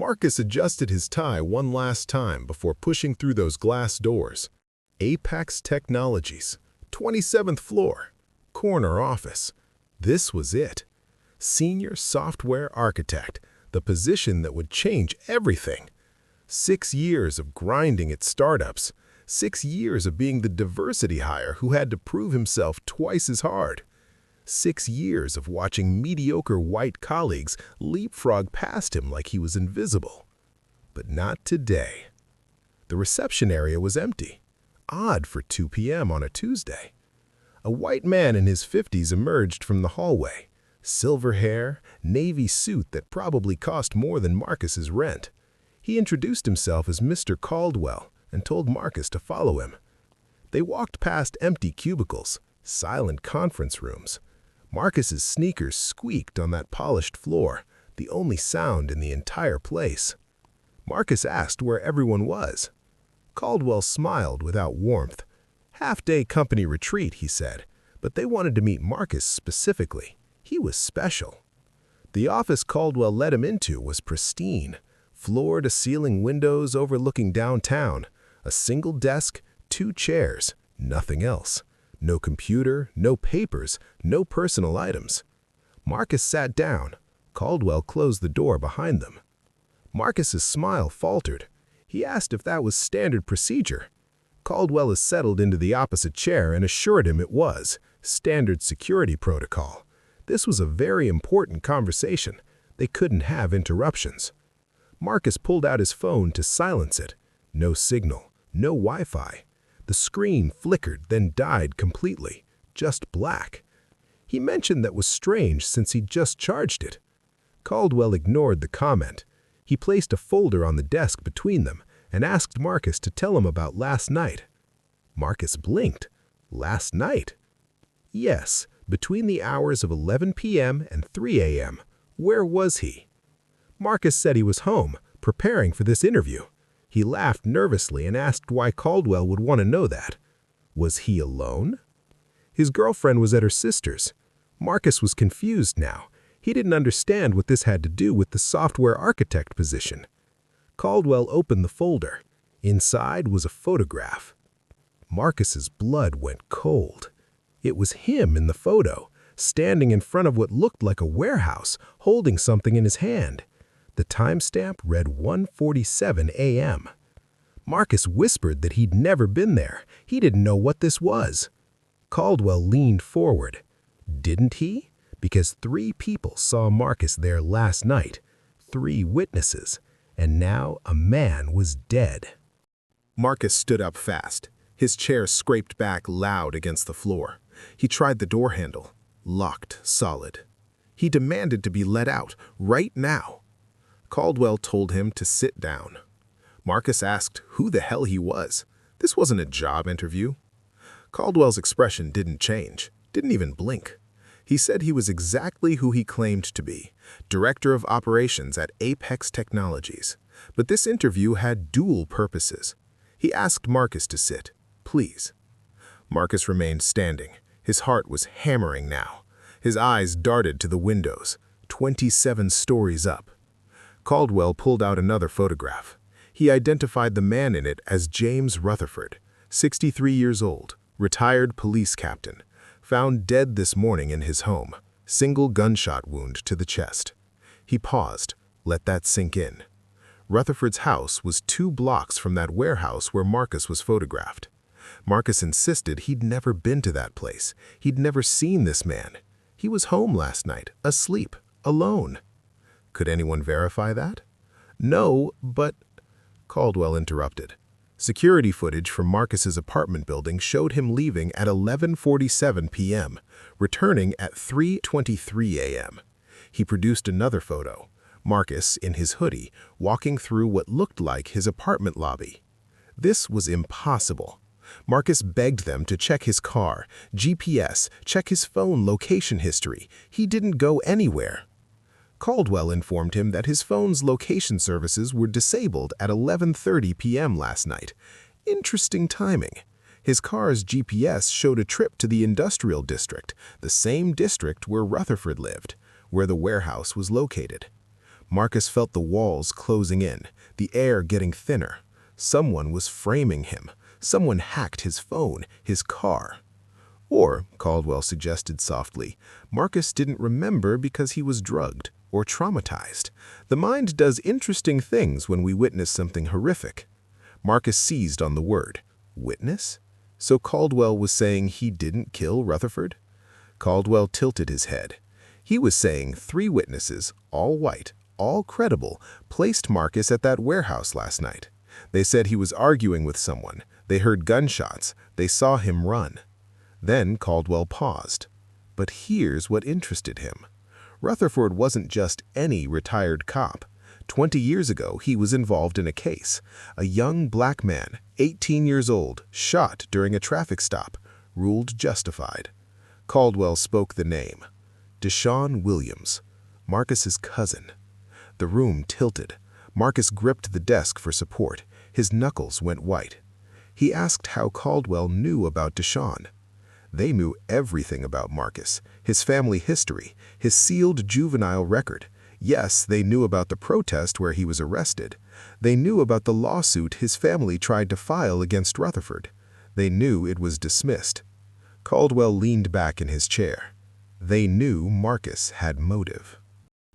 Marcus adjusted his tie one last time before pushing through those glass doors. Apex Technologies, 27th floor, corner office. This was it. Senior software architect, the position that would change everything. 6 years of grinding at startups. 6 years of being the diversity hire who had to prove himself twice as hard. 6 years of watching mediocre white colleagues leapfrog past him like he was invisible. But not today. The reception area was empty. Odd for 2 p.m. on a Tuesday. A white man in his 50s emerged from the hallway. Silver hair, navy suit that probably cost more than Marcus's rent. He introduced himself as Mr. Caldwell and told Marcus to follow him. They walked past empty cubicles, silent conference rooms. Marcus's sneakers squeaked on that polished floor, the only sound in the entire place. Marcus asked where everyone was. Caldwell smiled without warmth. Half-day company retreat, he said, but they wanted to meet Marcus specifically. He was special. The office Caldwell led him into was pristine. Floor-to-ceiling windows overlooking downtown. A single desk, 2 chairs, nothing else. No computer, no papers, no personal items. Marcus sat down. Caldwell closed the door behind them. Marcus's smile faltered. He asked if that was standard procedure. Caldwell settled into the opposite chair and assured him it was. Standard security protocol. This was a very important conversation. They couldn't have interruptions. Marcus pulled out his phone to silence it. No signal, no Wi-Fi. The screen flickered, then died completely. Just black. He mentioned that was strange since he'd just charged it. Caldwell ignored the comment. He placed a folder on the desk between them and asked Marcus to tell him about last night. Marcus blinked. Last night? Yes, between the hours of 11 p.m. and 3 a.m. Where was he? Marcus said he was home, preparing for this interview. He laughed nervously and asked why Caldwell would want to know that. Was he alone? His girlfriend was at her sister's. Marcus was confused now. He didn't understand what this had to do with the software architect position. Caldwell opened the folder. Inside was a photograph. Marcus's blood went cold. It was him in the photo, standing in front of what looked like a warehouse, holding something in his hand. The timestamp read 1:47 a.m. Marcus whispered that he'd never been there. He didn't know what this was. Caldwell leaned forward. Didn't he? Because 3 people saw Marcus there last night. 3 witnesses. And now a man was dead. Marcus stood up fast. His chair scraped back loud against the floor. He tried the door handle. Locked solid. He demanded to be let out, right now. Caldwell told him to sit down. Marcus asked who the hell he was. This wasn't a job interview. Caldwell's expression didn't change, didn't even blink. He said he was exactly who he claimed to be, Director of Operations at Apex Technologies. But this interview had dual purposes. He asked Marcus to sit, please. Marcus remained standing. His heart was hammering now. His eyes darted to the windows, 27 stories up. Caldwell pulled out another photograph. He identified the man in it as James Rutherford, 63 years old, retired police captain, found dead this morning in his home, single gunshot wound to the chest. He paused, let that sink in. Rutherford's house was 2 blocks from that warehouse where Marcus was photographed. Marcus insisted he'd never been to that place. He'd never seen this man. He was home last night, asleep, alone. Could anyone verify that? No, but... Caldwell interrupted. Security footage from Marcus's apartment building showed him leaving at 11:47 p.m., returning at 3:23 a.m. He produced another photo. Marcus, in his hoodie, walking through what looked like his apartment lobby. This was impossible. Marcus begged them to check his car, GPS, check his phone location history. He didn't go anywhere. Caldwell informed him that his phone's location services were disabled at 11:30 p.m. last night. Interesting timing. His car's GPS showed a trip to the industrial district, the same district where Rutherford lived, where the warehouse was located. Marcus felt the walls closing in, the air getting thinner. Someone was framing him. Someone hacked his phone, his car. Or, Caldwell suggested softly, Marcus didn't remember because he was drugged or traumatized. The mind does interesting things when we witness something horrific. Marcus seized on the word. Witness? So Caldwell was saying he didn't kill Rutherford? Caldwell tilted his head. He was saying 3 witnesses, all white, all credible, placed Marcus at that warehouse last night. They said he was arguing with someone. They heard gunshots. They saw him run. Then Caldwell paused. But here's what interested him. Rutherford wasn't just any retired cop. 20 years ago, he was involved in a case. A young black man, 18 years old, shot during a traffic stop, ruled justified. Caldwell spoke the name. Chen-Williams, Marcus's cousin. The room tilted. Marcus gripped the desk for support. His knuckles went white. He asked how Caldwell knew about Deshawn. They knew everything about Marcus, his family history, his sealed juvenile record. Yes, they knew about the protest where he was arrested. They knew about the lawsuit his family tried to file against Rutherford. They knew it was dismissed. Caldwell leaned back in his chair. They knew Marcus had motive.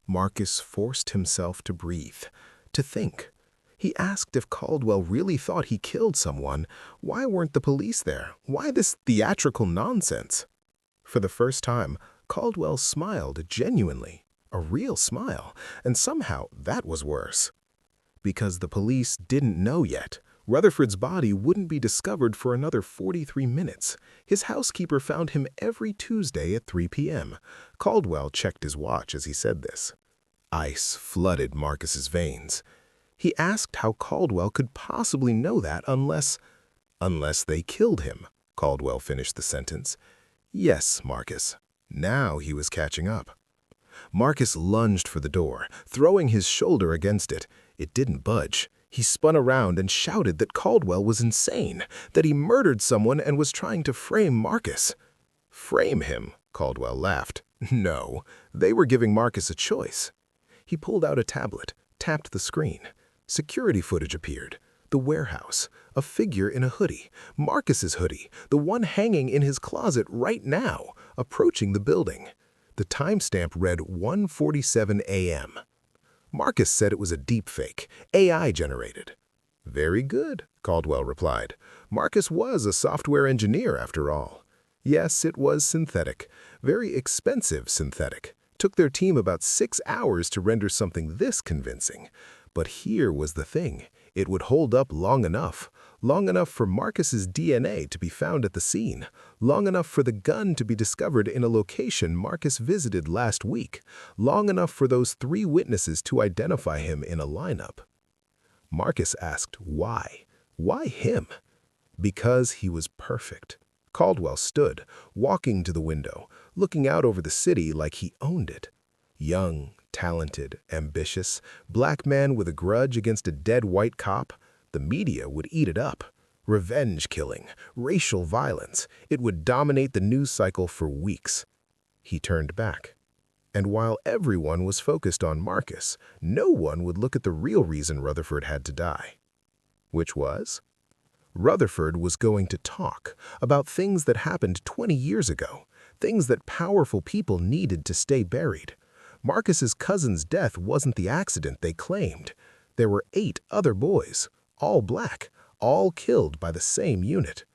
Marcus forced himself to breathe, to think. He asked if Caldwell really thought he killed someone. Why weren't the police there? Why this theatrical nonsense? For the first time, Caldwell smiled genuinely, a real smile, and somehow that was worse. Because the police didn't know yet. Rutherford's body wouldn't be discovered for another 43 minutes. His housekeeper found him every Tuesday at 3 p.m. Caldwell checked his watch as he said this. Ice flooded Marcus's veins. He asked how Caldwell could possibly know that unless they killed him. Caldwell finished the sentence. Yes, Marcus. Now he was catching up. Marcus lunged for the door, throwing his shoulder against it. It didn't budge. He spun around and shouted that Caldwell was insane, that he murdered someone and was trying to frame Marcus. Frame him? Caldwell laughed. No, they were giving Marcus a choice. He pulled out a tablet, tapped the screen. Security footage appeared. The warehouse, a figure in a hoodie, Marcus's hoodie, the one hanging in his closet right now, approaching the building. The timestamp read 1:47 a.m. Marcus said it was a deepfake, AI generated. Very good, Caldwell replied. Marcus was a software engineer after all. Yes, it was synthetic, very expensive synthetic. Took their team about 6 hours to render something this convincing. But here was the thing. It would hold up long enough for Marcus's DNA to be found at the scene, long enough for the gun to be discovered in a location Marcus visited last week, long enough for those 3 witnesses to identify him in a lineup. Marcus asked why. Why him? Because he was perfect. Caldwell stood, walking to the window, looking out over the city like he owned it. Young, talented, ambitious, black man with a grudge against a dead white cop, the media would eat it up. Revenge killing, racial violence, it would dominate the news cycle for weeks. He turned back. And while everyone was focused on Marcus, no one would look at the real reason Rutherford had to die. Which was? Rutherford was going to talk about things that happened 20 years ago, things that powerful people needed to stay buried. Marcus's cousin's death wasn't the accident they claimed. There were 8 other boys, all black, all killed by the same unit.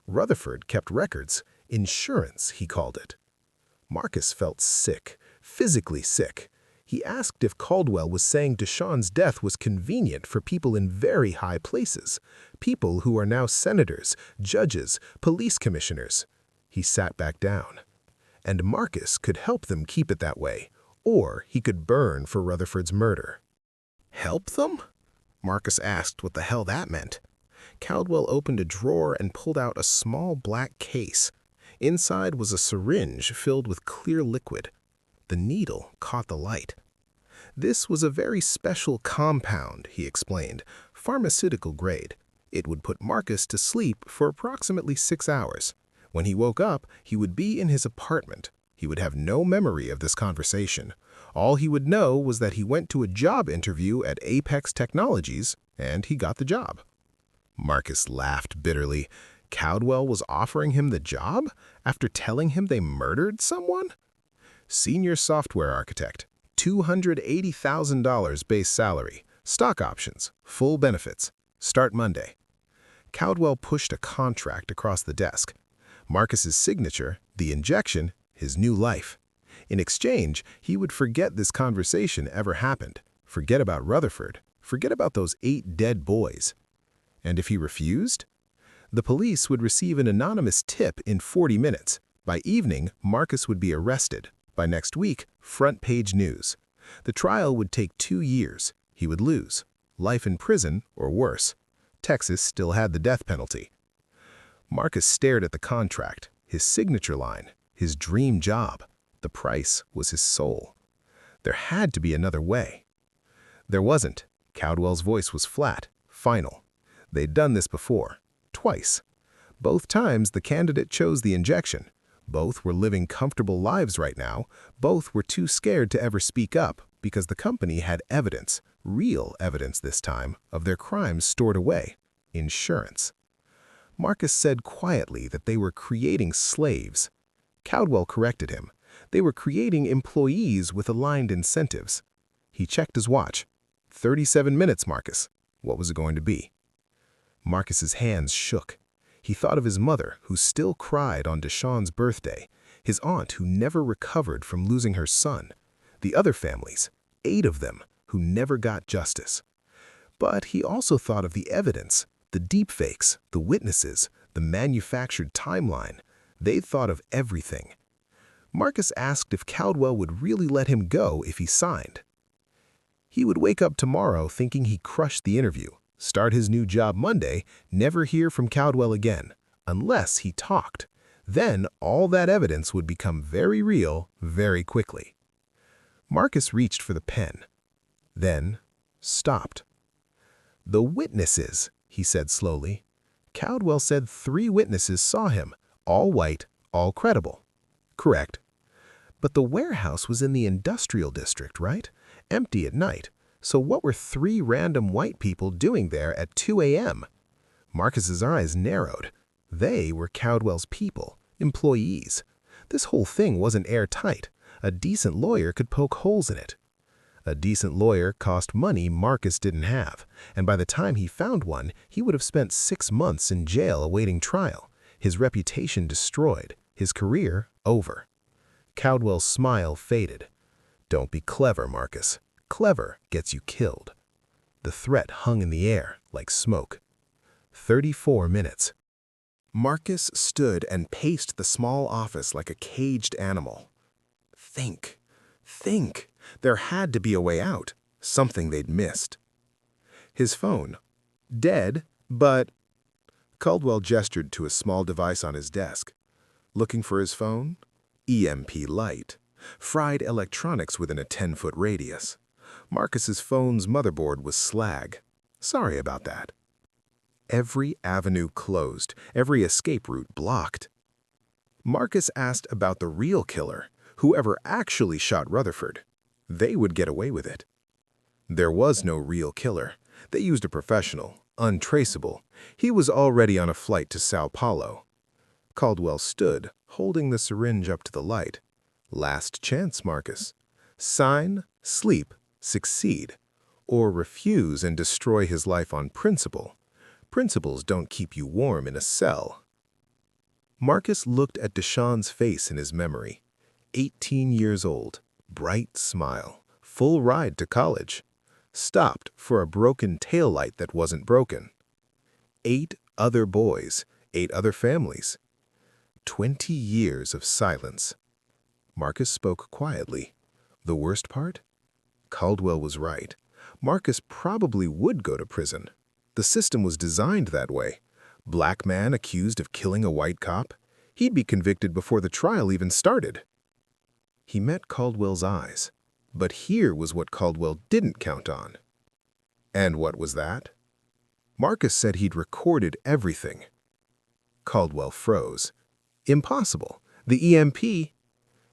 Rutherford kept records, insurance, he called it. Marcus felt sick, physically sick. He asked if Caldwell was saying Deshawn's death was convenient for people in very high places, people who are now senators, judges, police commissioners. He sat back down. And Marcus could help them keep it that way, or he could burn for Rutherford's murder. Help them? Marcus asked what the hell that meant. Caldwell opened a drawer and pulled out a small black case. Inside was a syringe filled with clear liquid. The needle caught the light. This was a very special compound, he explained, pharmaceutical grade. It would put Marcus to sleep for approximately 6 hours. When he woke up, he would be in his apartment. He would have no memory of this conversation. All he would know was that he went to a job interview at Apex Technologies, and he got the job. Marcus laughed bitterly. Caldwell was offering him the job after telling him they murdered someone? Senior software architect, $280,000 base salary, stock options, full benefits. Start Monday. Caldwell pushed a contract across the desk. Marcus's signature, the injection, his new life. In exchange, he would forget this conversation ever happened, forget about Rutherford, forget about those 8 dead boys. And if he refused? The police would receive an anonymous tip in 40 minutes. By evening, Marcus would be arrested. By next week, front-page news. The trial would take 2 years. He would lose. Life in prison, or worse. Texas still had the death penalty. Marcus stared at the contract, his signature line, his dream job. The price was his soul. There had to be another way. There wasn't. Caldwell's voice was flat, final. They'd done this before, twice. Both times the candidate chose the injection. Both were living comfortable lives right now. Both were too scared to ever speak up because the company had evidence, real evidence this time, of their crimes stored away. Insurance. Marcus said quietly that they were creating slaves. Caldwell corrected him. They were creating employees with aligned incentives. He checked his watch. 37 minutes, Marcus. What was it going to be? Marcus's hands shook. He thought of his mother, who still cried on Deshawn's birthday, his aunt who never recovered from losing her son, the other families, 8 of them, who never got justice. But he also thought of the evidence, the deepfakes, the witnesses, the manufactured timeline. They'd thought of everything. Marcus asked if Caldwell would really let him go if he signed. He would wake up tomorrow thinking he crushed the interview, start his new job Monday, never hear from Caldwell again, unless he talked. Then all that evidence would become very real very quickly. Marcus reached for the pen, then stopped. The witnesses, he said slowly. Caldwell said 3 witnesses saw him, all white, all credible. Correct. But the warehouse was in the industrial district, right? Empty at night. So what were 3 random white people doing there at 2 a.m.? Marcus's eyes narrowed. They were Caldwell's people, employees. This whole thing wasn't airtight. A decent lawyer could poke holes in it. A decent lawyer cost money Marcus didn't have, and by the time he found one, he would have spent 6 months in jail awaiting trial, his reputation destroyed, his career over. Caldwell's smile faded. Don't be clever, Marcus. Clever gets you killed. The threat hung in the air like smoke. 34 minutes. Marcus stood and paced the small office like a caged animal. Think. Think. There had to be a way out, something they'd missed. His phone. Dead, but... Caldwell gestured to a small device on his desk. Looking for his phone? EMP light. Fried electronics within a 10-foot radius. Marcus's phone's motherboard was slag. Sorry about that. Every avenue closed, every escape route blocked. Marcus asked about the real killer, whoever actually shot Rutherford. They would get away with it. There was no real killer. They used a professional, untraceable. He was already on a flight to Sao Paulo. Caldwell stood, holding the syringe up to the light. Last chance, Marcus. Sign, sleep, succeed, or refuse and destroy his life on principle. Principles don't keep you warm in a cell. Marcus looked at Deshawn's face in his memory. 18 years old, bright smile, full ride to college. Stopped for a broken taillight that wasn't broken. 8 other boys, 8 other families. 20 years of silence. Marcus spoke quietly. The worst part? Caldwell was right. Marcus probably would go to prison. The system was designed that way. Black man accused of killing a white cop? He'd be convicted before the trial even started. He met Caldwell's eyes. But here was what Caldwell didn't count on. And what was that? Marcus said he'd recorded everything. Caldwell froze. Impossible. The EMP...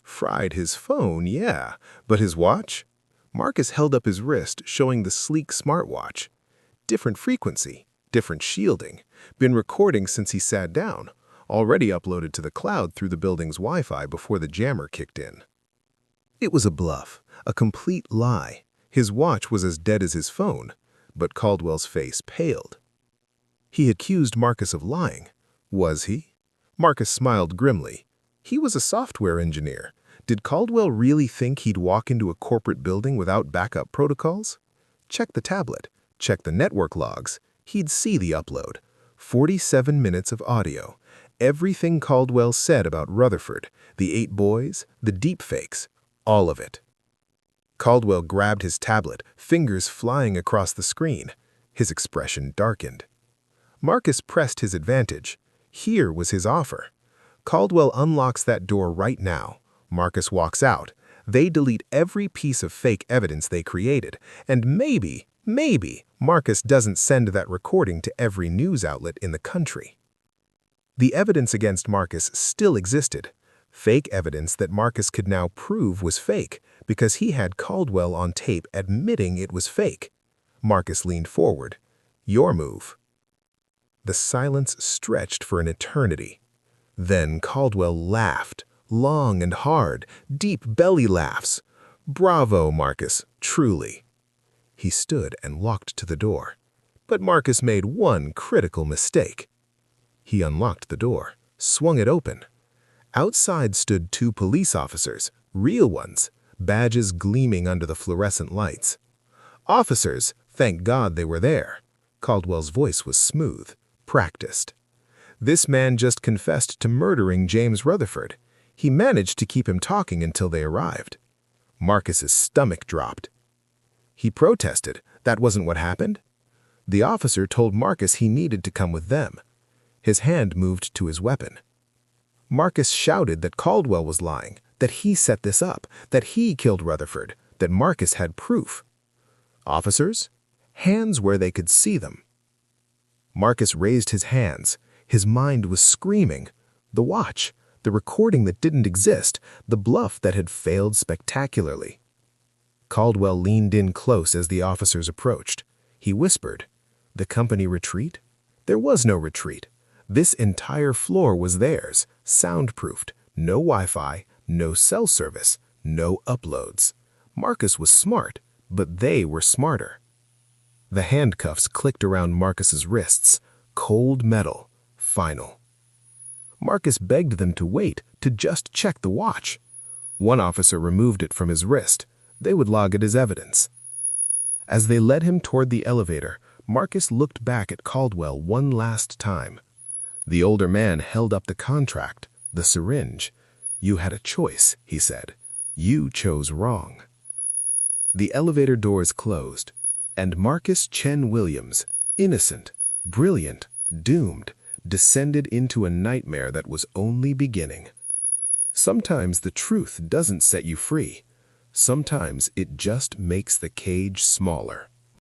Fried his phone, yeah, but his watch? Marcus held up his wrist, showing the sleek smartwatch. Different frequency, different shielding. Been recording since he sat down. Already uploaded to the cloud through the building's Wi-Fi before the jammer kicked in. It was a bluff, a complete lie. His watch was as dead as his phone, but Caldwell's face paled. He accused Marcus of lying. Was he? Marcus smiled grimly. He was a software engineer. Did Caldwell really think he'd walk into a corporate building without backup protocols? Check the tablet. Check the network logs. He'd see the upload. 47 minutes of audio. Everything Caldwell said about Rutherford, the 8 boys, the deepfakes, all of it. Caldwell grabbed his tablet, fingers flying across the screen. His expression darkened. Marcus pressed his advantage. Here was his offer. Caldwell unlocks that door right now. Marcus walks out. They delete every piece of fake evidence they created, and maybe Marcus doesn't send that recording to every news outlet in the country. The evidence against Marcus still existed. Fake evidence that Marcus could now prove was fake because he had Caldwell on tape admitting it was fake. Marcus leaned forward. Your move. The silence stretched for an eternity. Then Caldwell laughed, long and hard, deep belly laughs. Bravo, Marcus, truly. He stood and walked to the door. But Marcus made one critical mistake. He unlocked the door, swung it open. Outside stood 2 police officers, real ones, badges gleaming under the fluorescent lights. Officers, thank God they were there. Caldwell's voice was smooth, practiced. This man just confessed to murdering James Rutherford. He managed to keep him talking until they arrived. Marcus's stomach dropped. He protested. That wasn't what happened. The officer told Marcus he needed to come with them. His hand moved to his weapon. Marcus shouted that Caldwell was lying, that he set this up, that he killed Rutherford, that Marcus had proof. Officers? Hands where they could see them. Marcus raised his hands. His mind was screaming. The watch, the recording that didn't exist, the bluff that had failed spectacularly. Caldwell leaned in close as the officers approached. He whispered, "The company retreat?" There was no retreat. This entire floor was theirs, soundproofed, no Wi-Fi, no cell service, no uploads. Marcus was smart, but they were smarter. The handcuffs clicked around Marcus's wrists, cold metal, final. Marcus begged them to wait, to just check the watch. One officer removed it from his wrist. They would log it as evidence. As they led him toward the elevator, Marcus looked back at Caldwell one last time. The older man held up the contract, the syringe. "You had a choice," he said. "You chose wrong." The elevator doors closed, and Marcus Chen-Williams, innocent, brilliant, doomed, descended into a nightmare that was only beginning. Sometimes the truth doesn't set you free. Sometimes it just makes the cage smaller.